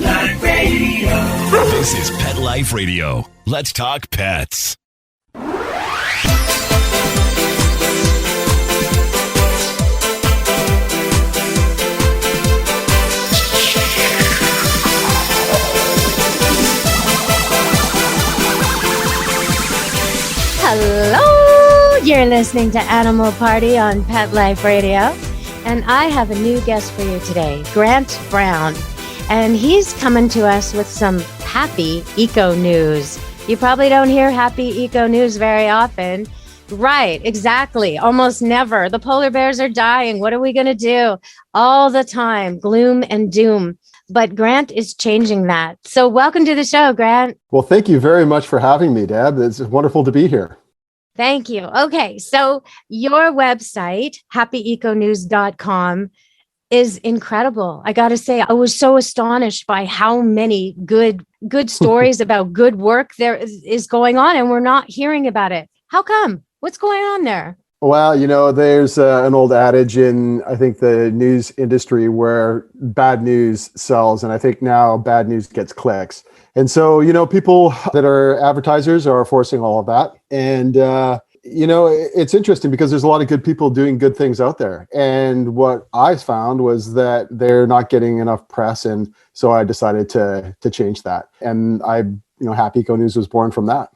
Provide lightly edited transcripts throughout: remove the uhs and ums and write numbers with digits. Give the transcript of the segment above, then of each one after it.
Life Radio. This is Pet Life Radio. Let's talk pets. Hello, you're listening to Animal Party on Pet Life Radio, and I have a new guest for you today, Grant Brown, and he's coming to us with some happy eco news. You probably don't hear happy eco news very often. Right, exactly. Almost never. The polar bears are dying. What are we going to do? All the time, gloom and doom. But Grant is changing that. So welcome to the show, Grant. Well, thank you very much for having me, Deb. It's wonderful to be here. Thank you. Okay, so your website, happyeconews.com, is incredible. I got to say, I was so astonished by how many good stories about good work there is going on, and we're not hearing about it. How come? What's going on there? Well, there's an old adage in, I think, the news industry where bad news sells. And I think now bad news gets clicks. And so, people that are advertisers are forcing all of that. And, it's interesting because there's a lot of good people doing good things out there. And what I found was that they're not getting enough press. And so I decided to change that. And Happy Eco News was born from that.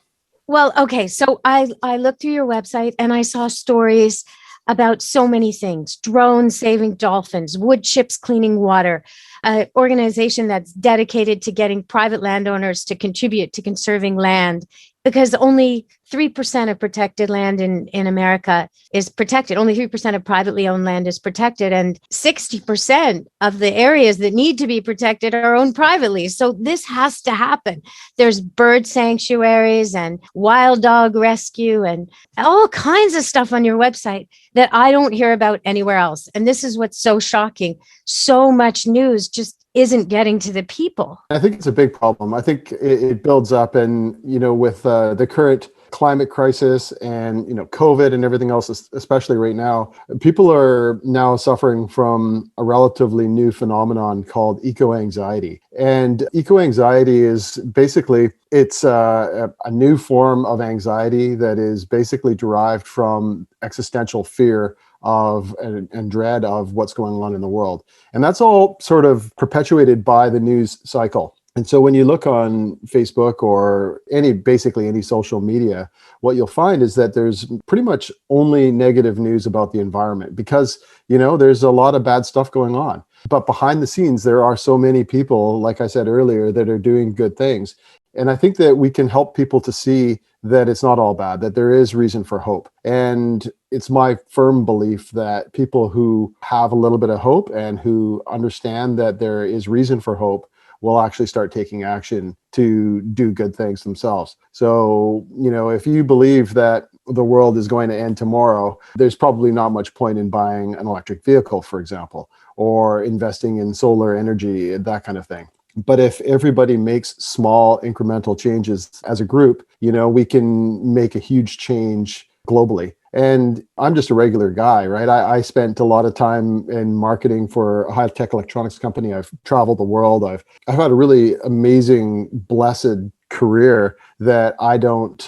Well, okay. So I looked through your website and I saw stories about so many things: drones saving dolphins, wood chips cleaning water, an organization that's dedicated to getting private landowners to contribute to conserving land, because only 3% of protected land in America is protected. Only 3% of privately owned land is protected, and 60% of the areas that need to be protected are owned privately. So this has to happen. There's bird sanctuaries and wild dog rescue and all kinds of stuff on your website that I don't hear about anywhere else. And this is what's so shocking. So much news just isn't getting to the people. I think it's a big problem. I think it builds up, and, with the current climate crisis and, COVID and everything else, especially right now, people are now suffering from a relatively new phenomenon called eco-anxiety. And eco-anxiety is basically, it's a new form of anxiety that is basically derived from existential fear of and dread of what's going on in the world. And that's all sort of perpetuated by the news cycle. And so when you look on Facebook or basically any social media, what you'll find is that there's pretty much only negative news about the environment because, there's a lot of bad stuff going on. But behind the scenes, there are so many people, like I said earlier, that are doing good things. And I think that we can help people to see that it's not all bad, that there is reason for hope. And it's my firm belief that people who have a little bit of hope and who understand that there is reason for hope will actually start taking action to do good things themselves. So, if you believe that the world is going to end tomorrow, there's probably not much point in buying an electric vehicle, for example, or investing in solar energy, that kind of thing. But if everybody makes small incremental changes as a group, we can make a huge change globally. And I'm just a regular guy, right? I spent a lot of time in marketing for a high-tech electronics company. I've traveled the world. I've had a really amazing, blessed career that I don't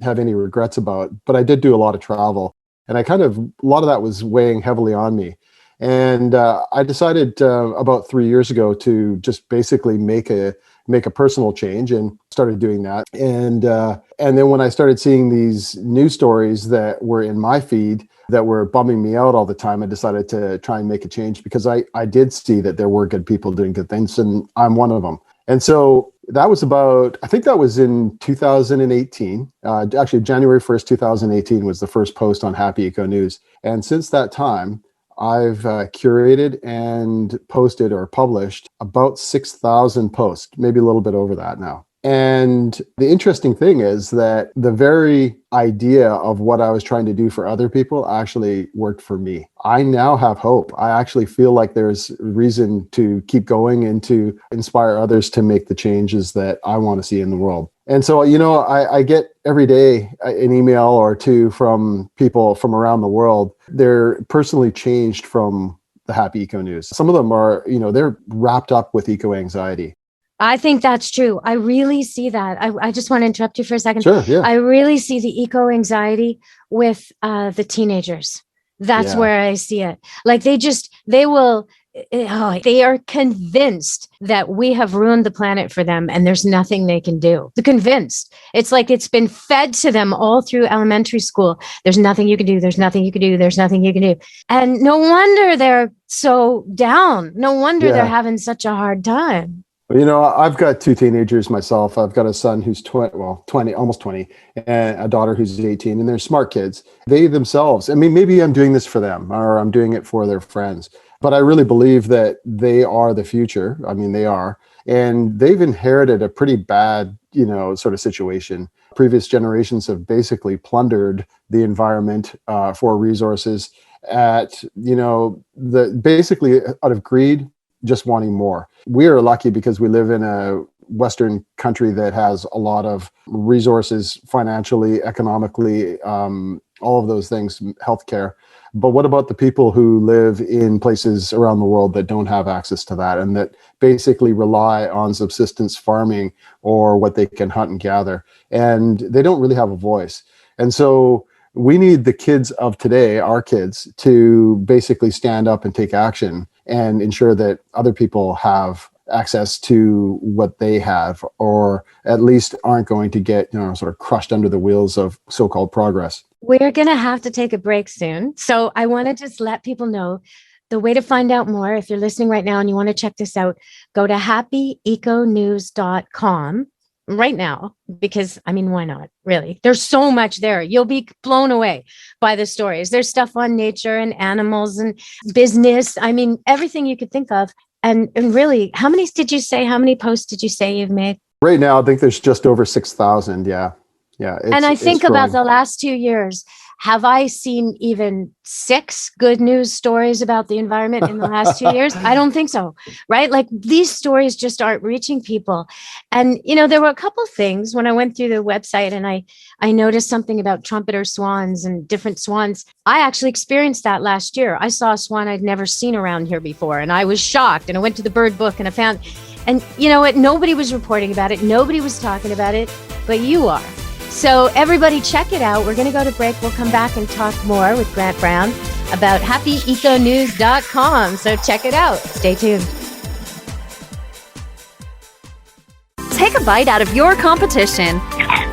have any regrets about. But I did do a lot of travel. And a lot of that was weighing heavily on me. And I decided about 3 years ago to just basically make a personal change and started doing that. And then when I started seeing these news stories that were in my feed that were bumming me out all the time, I decided to try and make a change because I did see that there were good people doing good things, and I'm one of them. And so that was I think that was in 2018. Actually, January 1st, 2018 was the first post on Happy Eco News. And since that time, I've curated and posted or published about 6,000 posts, maybe a little bit over that now. And the interesting thing is that the very idea of what I was trying to do for other people actually worked for me. I now have hope. I actually feel like there's reason to keep going and to inspire others to make the changes that I want to see in the world. And so, I get every day an email or two from people from around the world. They're personally changed from the Happy Eco News. Some of them are, they're wrapped up with eco-anxiety. I think that's true. I really see that. I just want to interrupt you for a second. Sure, yeah. I really see the eco-anxiety with the teenagers. That's where I see it. Like they are convinced that we have ruined the planet for them and there's nothing they can do. They're convinced. It's like it's been fed to them all through elementary school. There's nothing you can do. There's nothing you can do. There's nothing you can do. And no wonder they're so down. No wonder they're having such a hard time. I've got two teenagers myself. I've got a son who's 20, almost 20, and a daughter who's 18, and they're smart kids. They themselves, I mean, maybe I'm doing this for them or I'm doing it for their friends, but I really believe that they are the future. I mean, they are, and they've inherited a pretty bad, sort of situation. Previous generations have basically plundered the environment for resources basically out of greed, just wanting more. We are lucky because we live in a Western country that has a lot of resources financially, economically, all of those things, healthcare. But what about the people who live in places around the world that don't have access to that and that basically rely on subsistence farming or what they can hunt and gather? And they don't really have a voice. And so we need the kids of today, our kids, to basically stand up and take action and ensure that other people have access to what they have, or at least aren't going to get, sort of crushed under the wheels of so-called progress. We're going to have to take a break soon. So I want to just let people know the way to find out more. If you're listening right now and you want to check this out, go to happyeconews.com right now, because I mean, why not? Really? There's so much there. You'll be blown away by the stories. There's stuff on nature and animals and business. I mean, everything you could think of. And really, how many posts did you say you've made? Right now, I think there's just over 6,000. Yeah. And I think about the last 2 years. Have I seen even 6 good news stories about the environment in the last 2 years? I don't think so, right? Like these stories just aren't reaching people. And, there were a couple things when I went through the website and I noticed something about trumpeter swans and different swans. I actually experienced that last year. I saw a swan I'd never seen around here before, and I was shocked. And I went to the bird book and I found, and you know what? Nobody was reporting about it. Nobody was talking about it, but you are. So everybody check it out. We're going to go to break. We'll come back and talk more with Grant Brown about happyeconews.com. So check it out. Stay tuned. Take a bite out of your competition.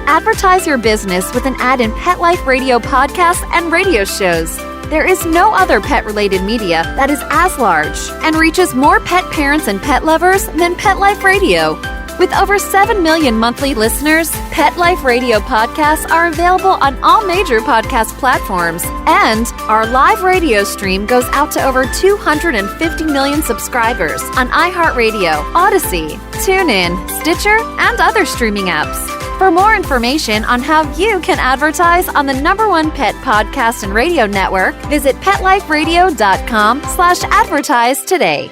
Advertise your business with an ad in Pet Life Radio podcasts and radio shows. There is no other pet-related media that is as large and reaches more pet parents and pet lovers than Pet Life Radio. With over 7 million monthly listeners, Pet Life Radio podcasts are available on all major podcast platforms. And our live radio stream goes out to over 250 million subscribers on iHeartRadio, Odyssey, TuneIn, Stitcher, and other streaming apps. For more information on how you can advertise on the #1 pet podcast and radio network, visit PetLifeRadio.com/advertise today.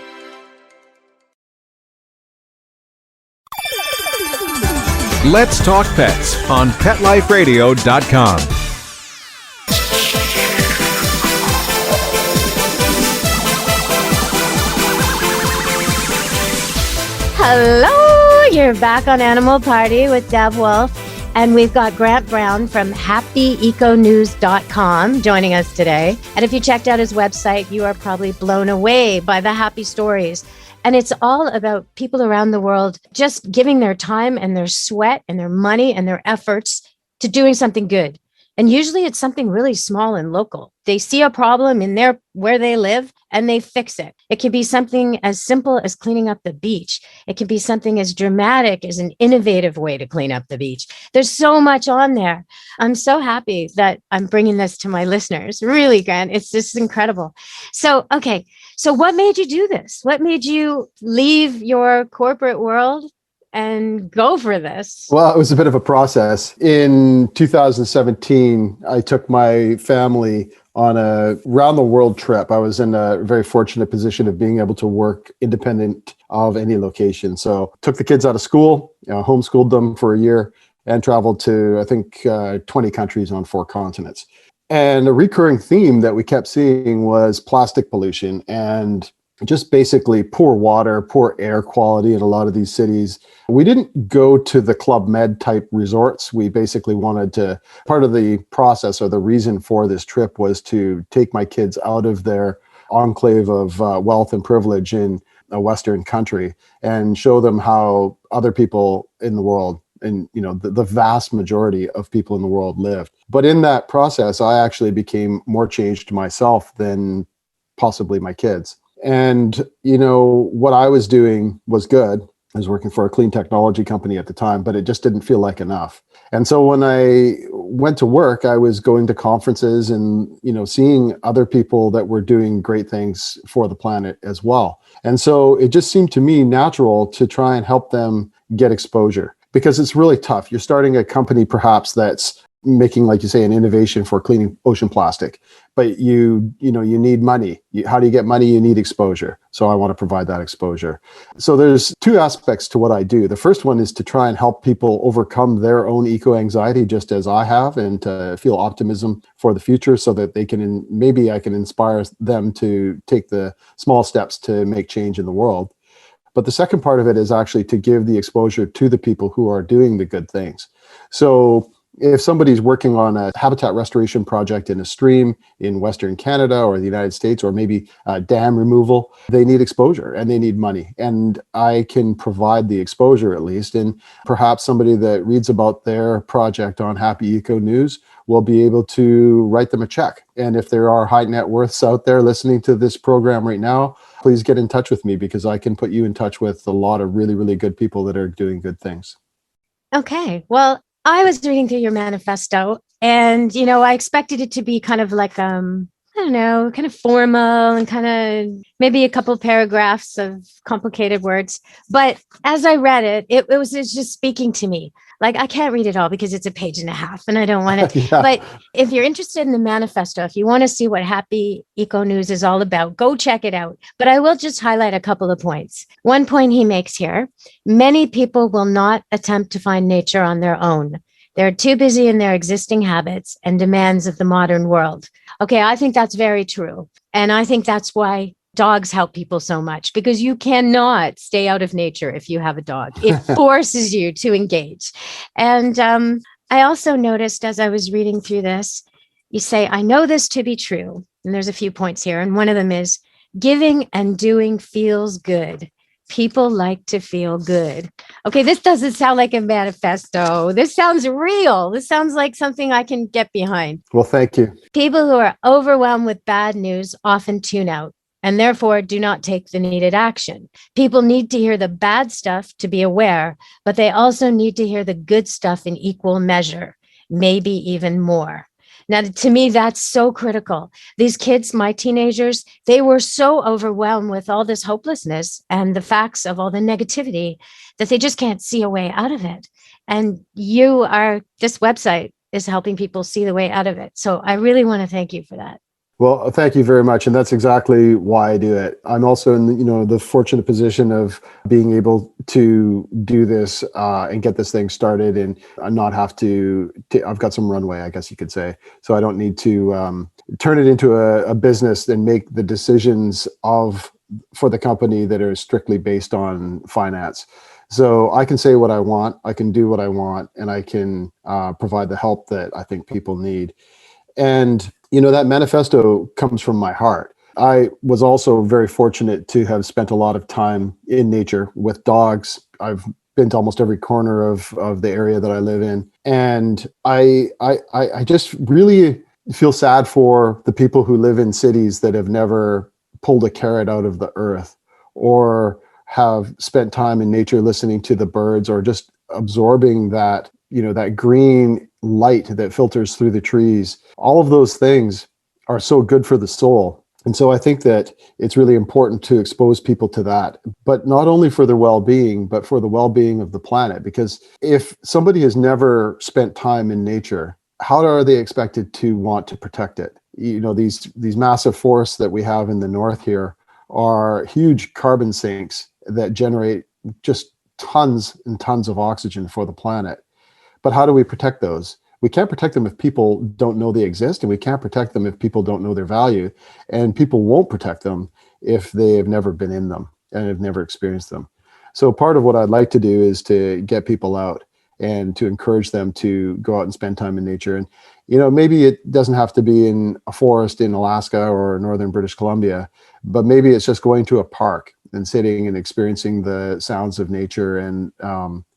Let's Talk Pets on PetLifeRadio.com. Hello, you're back on Animal Party with Deb Wolf, and we've got Grant Brown from happyeconews.com joining us today. And if you checked out his website, you are probably blown away by the happy stories. And it's all about people around the world just giving their time and their sweat and their money and their efforts to doing something good. And usually it's something really small and local. They see a problem in where they live and they fix it. It can be something as simple as cleaning up the beach. It can be something as dramatic as an innovative way to clean up the beach. There's so much on there. I'm so happy that I'm bringing this to my listeners. Really, Grant, it's just incredible. So, okay. So what made you do this? What made you leave your corporate world and go for this? Well, it was a bit of a process. In 2017, I took my family on a round the world trip. I was in a very fortunate position of being able to work independent of any location. So took the kids out of school, homeschooled them for a year, and traveled to, I think, 20 countries on 4 continents. And a recurring theme that we kept seeing was plastic pollution. And just basically poor water, poor air quality in a lot of these cities. We didn't go to the Club Med type resorts. We basically wanted to, part of the process or the reason for this trip was to take my kids out of their enclave of wealth and privilege in a Western country and show them how other people in the world, and the vast majority of people in the world lived. But in that process, I actually became more changed myself than possibly my kids. And, what I was doing was good. I was working for a clean technology company at the time, but it just didn't feel like enough. And so when I went to work, I was going to conferences and, seeing other people that were doing great things for the planet as well. And so it just seemed to me natural to try and help them get exposure, because it's really tough. You're starting a company perhaps that's making, like you say, an innovation for cleaning ocean plastic, but you need money. How do you get money? You need exposure. So I want to provide that exposure. So there's two aspects to what I do. The first one is to try and help people overcome their own eco-anxiety, just as I have, and to feel optimism for the future so that they can, maybe I can inspire them to take the small steps to make change in the world. But the second part of it is actually to give the exposure to the people who are doing the good things. So if somebody's working on a habitat restoration project in a stream in Western Canada or the United States, or maybe dam removal, they need exposure and they need money. And I can provide the exposure at least. And perhaps somebody that reads about their project on Happy Eco News will be able to write them a check. And if there are high net worths out there listening to this program right now, please get in touch with me, because I can put you in touch with a lot of really, really good people that are doing good things. Okay. Well, I was reading through your manifesto, and, I expected it to be kind of like, I don't know, kind of formal and kind of maybe a couple of paragraphs of complicated words. But as I read it, it was just speaking to me. Like, I can't read it all because it's a page and a half and I don't want to. Yeah. But if you're interested in the manifesto, if you want to see what Happy Eco News is all about, go check it out. But I will just highlight a couple of points. One point he makes here: many people will not attempt to find nature on their own. They're too busy in their existing habits and demands of the modern world. Okay, I think that's very true. And I think that's why dogs help people so much, because you cannot stay out of nature if you have a dog. It forces you to engage. And I also noticed as I was reading through this, you say, I know this to be true. And there's a few points here. And one of them is giving and doing feels good. People like to feel good. Okay, this doesn't sound like a manifesto. This sounds real. This sounds like something I can get behind. Well, thank you. People who are overwhelmed with bad news often tune out and therefore do not take the needed action. People need to hear the bad stuff to be aware, but they also need to hear the good stuff in equal measure, maybe even more. Now, to me, that's so critical. These kids, my teenagers, they were so overwhelmed with all this hopelessness and the facts of all the negativity that they just can't see a way out of it. And this website is helping people see the way out of it. So I really want to thank you for that. Well, thank you very much. And that's exactly why I do it. I'm also in the fortunate position of being able to do this and get this thing started and not have to, I've got some runway, I guess you could say. So I don't need to turn it into a business and make the decisions for the company that are strictly based on finance. So I can say what I want, I can do what I want, and I can provide the help that I think people need. And that manifesto comes from my heart. I was also very fortunate to have spent a lot of time in nature with dogs. I've been to almost every corner of the area that I live in. And I just really feel sad for the people who live in cities that have never pulled a carrot out of the earth, or have spent time in nature listening to the birds, or just absorbing that green light that filters through the trees. All of those things are so good for the soul. And so I think that it's really important to expose people to that, but not only for their well-being, but for the well-being of the planet. Because if somebody has never spent time in nature, how are they expected to want to protect it? These massive forests that we have in the north here are huge carbon sinks that generate just tons and tons of oxygen for the planet. But how do we protect those? We can't protect them if people don't know they exist, and we can't protect them if people don't know their value, and people won't protect them if they've never been in them and have never experienced them. So part of what I'd like to do is to get people out and to encourage them to go out and spend time in nature. And, maybe it doesn't have to be in a forest in Alaska or northern British Columbia, but maybe it's just going to a park and sitting and experiencing the sounds of nature. And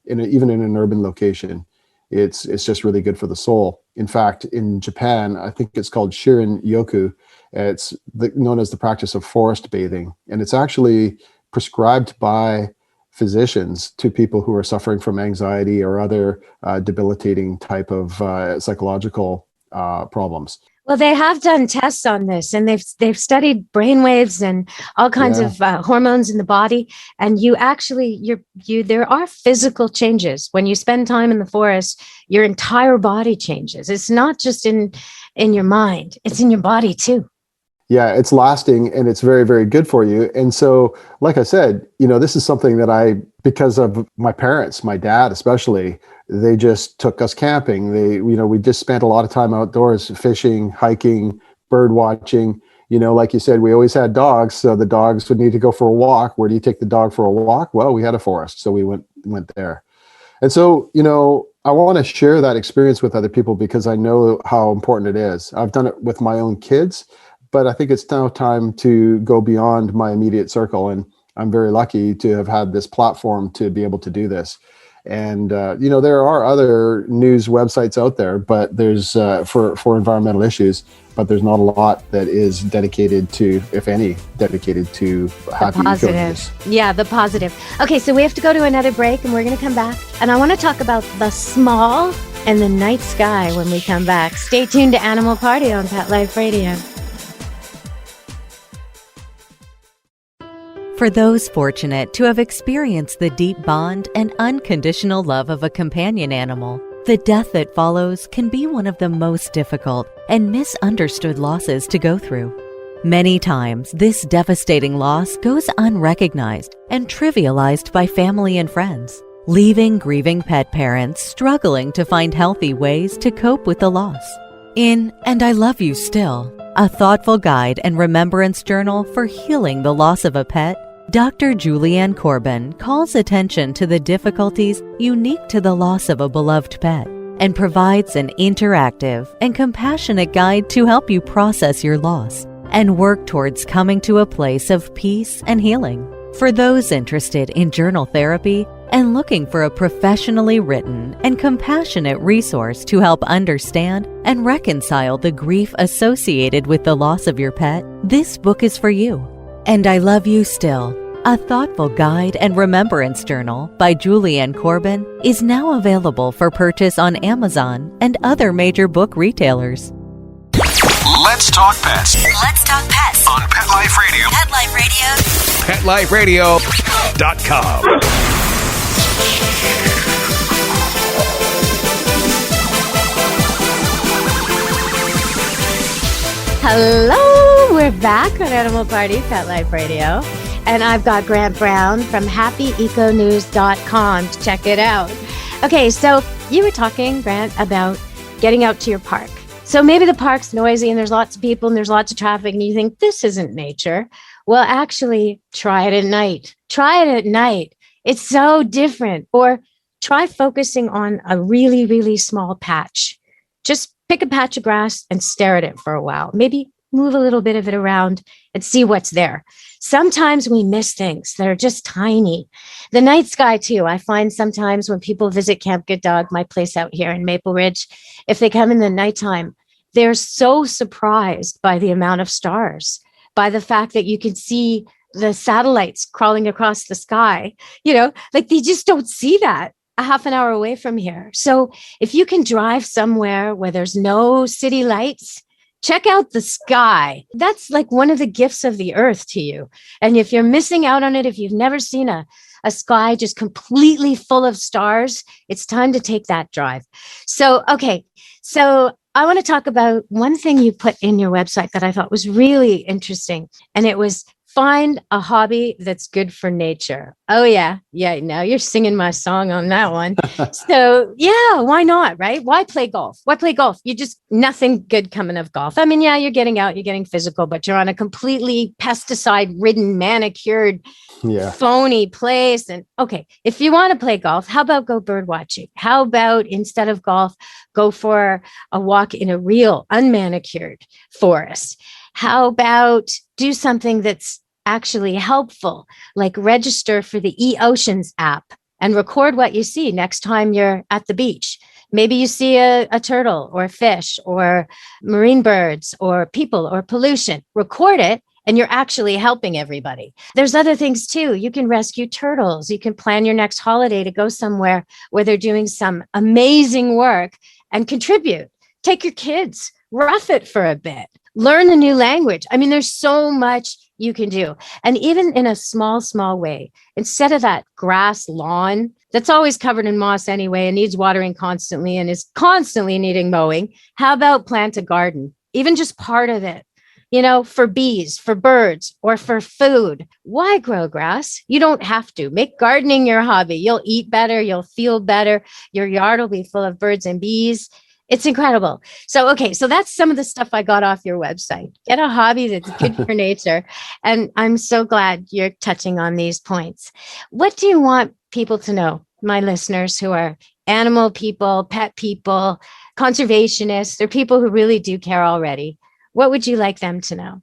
even in an urban location, it's just really good for the soul. In fact, in Japan, I think it's called Shirin Yoku. It's known as the practice of forest bathing. And it's actually prescribed by physicians to people who are suffering from anxiety or other debilitating type of psychological problems. Well, they have done tests on this, and they've studied brain waves and all kinds of hormones in the body. And there are physical changes when you spend time in the forest. Your entire body changes. It's not just in your mind; it's in your body too. Yeah, it's lasting and it's very, very good for you. And so, like I said, this is something that because of my parents, my dad especially, they just took us camping. We just spent a lot of time outdoors, fishing, hiking, bird watching. Like you said, we always had dogs, so the dogs would need to go for a walk. Where do you take the dog for a walk? Well, we had a forest, so we went there. And so, I want to share that experience with other people because I know how important it is. I've done it with my own kids, but I think it's now time to go beyond my immediate circle. And I'm very lucky to have had this platform to be able to do this. And, there are other news websites out there, but there's for environmental issues, but there's not a lot that is dedicated to, if any, dedicated to happy positive. Yeah, the positive. Okay, so we have to go to another break and we're going to come back. And I want to talk about the small and the night sky when we come back. Stay tuned to Animal Party on Pet Life Radio. For those fortunate to have experienced the deep bond and unconditional love of a companion animal, the death that follows can be one of the most difficult and misunderstood losses to go through. Many times, this devastating loss goes unrecognized and trivialized by family and friends, leaving grieving pet parents struggling to find healthy ways to cope with the loss. In And I Love You Still, a thoughtful guide and remembrance journal for healing the loss of a pet, Dr. Julianne Corbin calls attention to the difficulties unique to the loss of a beloved pet and provides an interactive and compassionate guide to help you process your loss and work towards coming to a place of peace and healing. For those interested in journal therapy and looking for a professionally written and compassionate resource to help understand and reconcile the grief associated with the loss of your pet, this book is for you. And I Love You Still, a thoughtful guide and remembrance journal by Julianne Corbin, is now available for purchase on Amazon and other major book retailers. Let's talk pets. Let's talk pets On Pet Life Radio. Pet Life Radio. PetLifeRadio.com. Hello, we're back on Animal Party, Pet Life Radio. And I've got Grant Brown from happyeconews.com to check it out. Okay, so you were talking, Grant, about getting out to your park. So maybe the park's noisy and there's lots of people and there's lots of traffic and you think this isn't nature. Well, actually, try it at night. Try it at night. It's so different. Or try focusing on a really, really small patch. Just pick a patch of grass and stare at it for a while. Maybe move a little bit of it around and see what's there. Sometimes we miss things that are just tiny. The night sky, too. I find sometimes when people visit Camp Good Dog, my place out here in Maple Ridge, if they come in the nighttime, they're so surprised by the amount of stars, by the fact that you can see the satellites crawling across the sky. Like they just don't see that a half an hour away from here. So if you can drive somewhere where there's no city lights, check out the sky. That's like one of the gifts of the earth to you. And if you're missing out on it, if you've never seen a sky just completely full of stars, it's time to take that drive. So I want to talk about one thing you put in your website that I thought was really interesting. And it was Find a hobby that's good for nature. Oh, yeah. Yeah. Now you're singing my song on that one. So, yeah, why not? Right? Why play golf? Why play golf? You just nothing good coming of golf. I mean, yeah, you're getting out, you're getting physical, but you're on a completely pesticide ridden, manicured, phony place. And okay, if you want to play golf, how about go bird watching? How about instead of golf, go for a walk in a real unmanicured forest? How about do something that's actually helpful, like register for the eOceans app and record what you see next time you're at the beach. Maybe you see a turtle or a fish or marine birds or people or pollution. Record it, and you're actually helping everybody. There's other things too. You can rescue turtles. You can plan your next holiday to go somewhere where they're doing some amazing work and contribute. Take your kids, rough it for a bit. Learn a new language. I mean, there's so much you can do. And even in a small, small way, instead of that grass lawn that's always covered in moss anyway and needs watering constantly and is constantly needing mowing, how about plant a garden? Even just part of it, for bees, for birds, or for food. Why grow grass? You don't have to. Make gardening your hobby. You'll eat better. You'll feel better. Your yard will be full of birds and bees. It's incredible. So that's some of the stuff I got off your website. Get a hobby that's good for nature. And I'm so glad you're touching on these points. What do you want people to know, my listeners who are animal people, pet people, conservationists, or people who really do care already? What would you like them to know?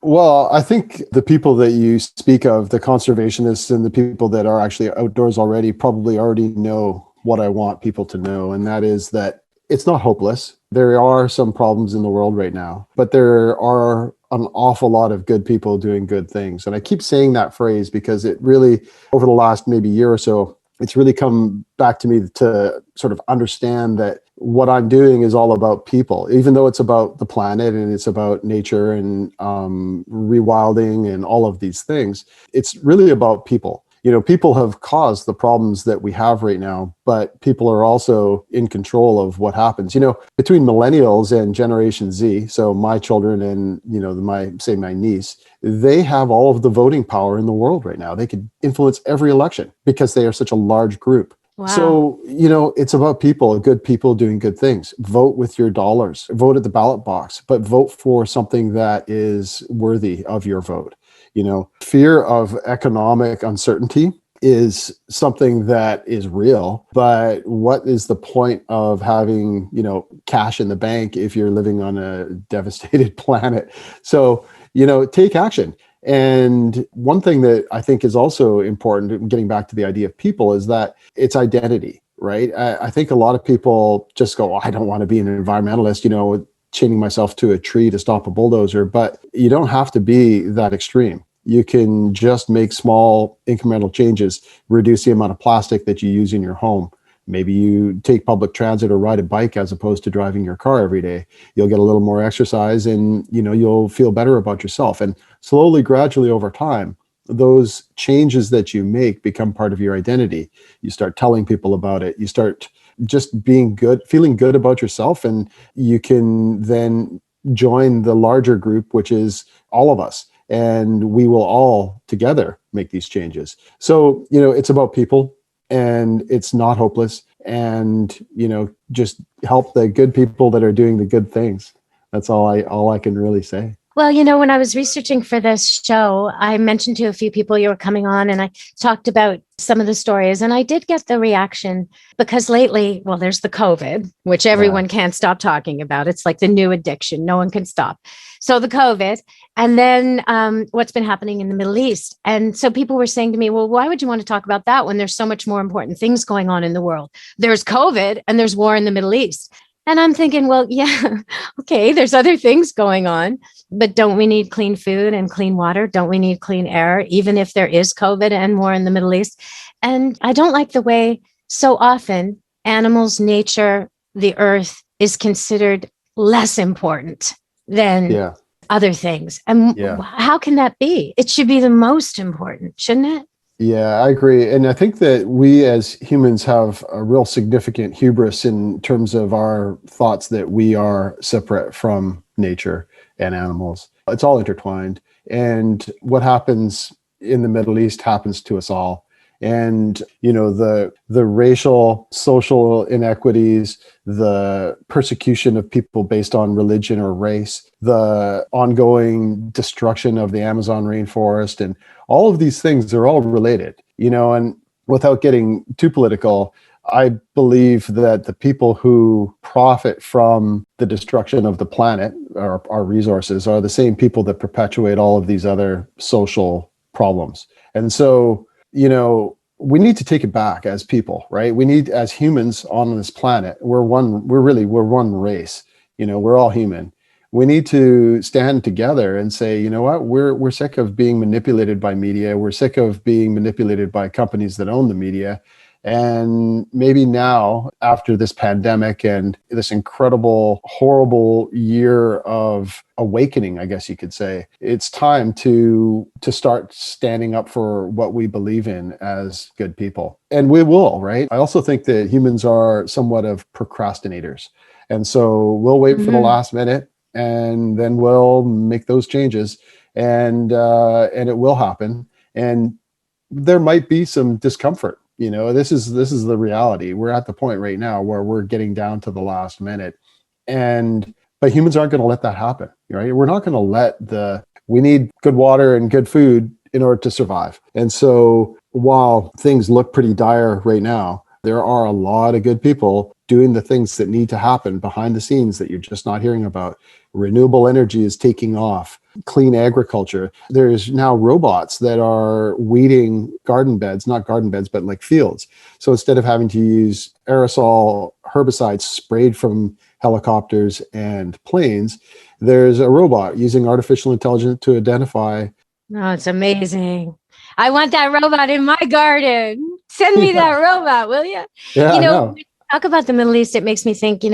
Well, I think the people that you speak of, the conservationists and the people that are actually outdoors already, probably already know what I want people to know. And that is that it's not hopeless. There are some problems in the world right now, but there are an awful lot of good people doing good things. And I keep saying that phrase because it really, over the last maybe year or so, it's really come back to me to sort of understand that what I'm doing is all about people, even though it's about the planet and it's about nature and rewilding and all of these things. It's really about people. People have caused the problems that we have right now, but people are also in control of what happens. Between millennials and Generation Z, so my children and, my niece, they have all of the voting power in the world right now. They could influence every election because they are such a large group. Wow. So, it's about people, good people doing good things. Vote with your dollars, vote at the ballot box, but vote for something that is worthy of your vote. Fear of economic uncertainty is something that is real, but what is the point of having, cash in the bank if you're living on a devastated planet? So, take action. And one thing that I think is also important, getting back to the idea of people, is that it's identity, right? I think a lot of people just go, I don't want to be an environmentalist, chaining myself to a tree to stop a bulldozer, but you don't have to be that extreme. You can just make small incremental changes, reduce the amount of plastic that you use in your home. Maybe you take public transit or ride a bike as opposed to driving your car every day. You'll get a little more exercise and, you'll feel better about yourself. And slowly, gradually over time, those changes that you make become part of your identity. You start telling people about it. You start just being good, feeling good about yourself. And you can then join the larger group, which is all of us. And we will all together make these changes. So, it's about people and it's not hopeless. And, just help the good people that are doing the good things. That's all I can really say. Well, when I was researching for this show, I mentioned to a few people you were coming on and I talked about some of the stories. And I did get the reaction because lately, there's the COVID, which everyone can't stop talking about. It's like the new addiction. No one can stop. So the COVID and then what's been happening in the Middle East. And so people were saying to me, well, why would you want to talk about that when there's so much more important things going on in the world? There's COVID and there's war in the Middle East. And I'm thinking, well, yeah, okay, there's other things going on, but don't we need clean food and clean water? Don't we need clean air, even if there is COVID and war in the Middle East? And I don't like the way so often animals, nature, the earth is considered less important than other things. And how can that be? It should be the most important, shouldn't it? Yeah, I agree. And I think that we as humans have a real significant hubris in terms of our thoughts that we are separate from nature and animals. It's all intertwined. And what happens in the Middle East happens to us all. And, the racial, social inequities, the persecution of people based on religion or race, the ongoing destruction of the Amazon rainforest, and all of these things are all related, and without getting too political, I believe that the people who profit from the destruction of the planet, our resources, are the same people that perpetuate all of these other social problems. And so, we need to take it back as people, right? We need, as humans on this planet, we're one race, we're all human. We need to stand together and say, you know what, we're sick of being manipulated by media. We're sick of being manipulated by companies that own the media. And maybe now, after this pandemic and this incredible, horrible year of awakening, I guess you could say, it's time to start standing up for what we believe in as good people. And we will, right? I also think that humans are somewhat of procrastinators. And so we'll wait for the last minute, and then we'll make those changes, and it will happen. And there might be some discomfort. This is the reality. We're at the point right now where we're getting down to the last minute, but humans aren't going to let that happen, right? We're not going to we need good water and good food in order to survive. And so while things look pretty dire right now, there are a lot of good people doing the things that need to happen behind the scenes that you're just not hearing about. Renewable energy is taking off. Clean agriculture. There's now robots that are weeding garden beds, not garden beds, but like fields. So instead of having to use aerosol herbicides sprayed from helicopters and planes, there's a robot using artificial intelligence to identify. Oh, it's amazing. I want that robot in my garden. Send me that robot, will you? Yeah, when you talk about the Middle East, it makes me think,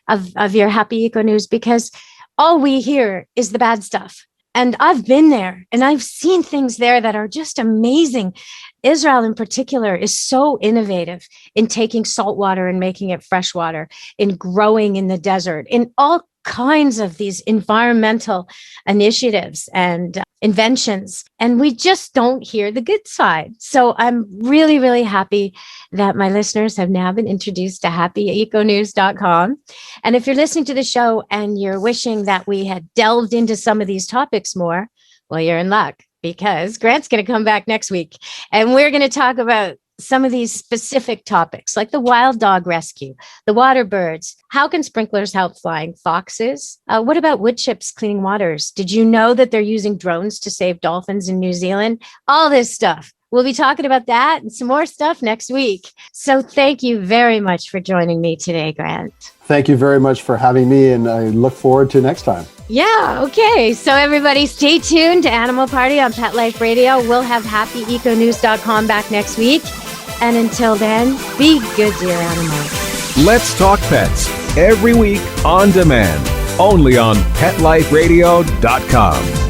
of your Happy Eco News, because all we hear is the bad stuff. And I've been there and I've seen things there that are just amazing. Israel in particular is so innovative in taking salt water and making it fresh water, in growing in the desert, in all kinds of these environmental initiatives and inventions. And we just don't hear the good side. So I'm really, really happy that my listeners have now been introduced to happyeconews.com. And if you're listening to the show and you're wishing that we had delved into some of these topics more, well, you're in luck, because Grant's going to come back next week and we're going to talk about some of these specific topics, like the wild dog rescue, the water birds. How can sprinklers help flying foxes? What about wood chips cleaning waters? Did you know that they're using drones to save dolphins in New Zealand? All this stuff. We'll be talking about that and some more stuff next week. So thank you very much for joining me today, Grant. Thank you very much for having me, and I look forward to next time. Yeah, okay. So everybody stay tuned to Animal Party on Pet Life Radio. We'll have happyeconews.com back next week. And until then, be good to your animals. Let's Talk Pets, every week on demand, only on PetLifeRadio.com.